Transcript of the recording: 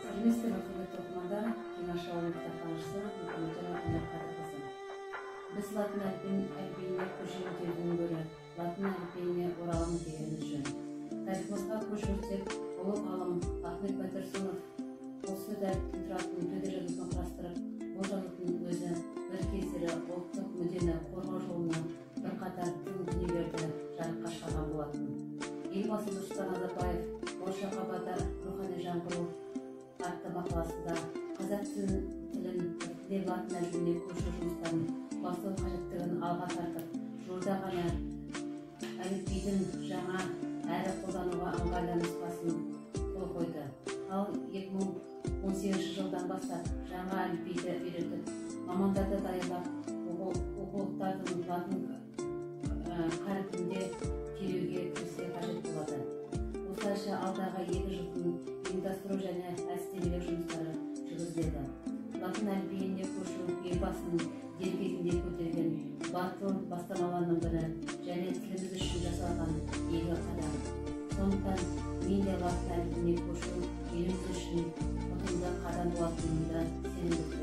Құрметті оқырмандар, Кеңаш ауылының кітапханашысы Мұхамеджан Қадырқызы. Біз латын әліпбиіне көшіруден гөрі латын әліпбиіне оралымыз дегеніміз жөн. Тарихымызға көз жүгіртсек, ұлы ғалым Ахмет Байтұрсынов осы дәріптен тұратын төте жазусын құрастырып, бұл жазудың өзі бір кездері ұлттық мүддені қорғау жолынан бірқатар тың дүниелерді жарыққа шығарған болатын. Елбасы Нұрсұлтан Назарбаев болашаққа бағдар рухани жаңғыру атты мақаласында қазақ тілін латын әліпбиіне көшіру жұмыстарын бастау қажеттігін алға тартып, жуырда ғана әліпбидің жаңа әрі қолдануға ыңғайлы нұсқасын қол қойды. Ал 2018 жылдан бастап жаңа әліпбиді үйретіп, мамандарды даярлап, оқулықтардың латын қарпінде теруге кірісе қажет болады. Осылайша алдағы 2 жылдың ұйымдастыру және әдістемелік жұмыстары жүргізіледі. Латын әліпбиіне көшу елбасының дер кезінде көтерген батыл бастамаларының бірі және тіліміз үшін жасалған игі қадам. Сондықтан мен де латын әліпбиіне көшу еліміз үшін ұтымды қадам болатынына сенімдімін.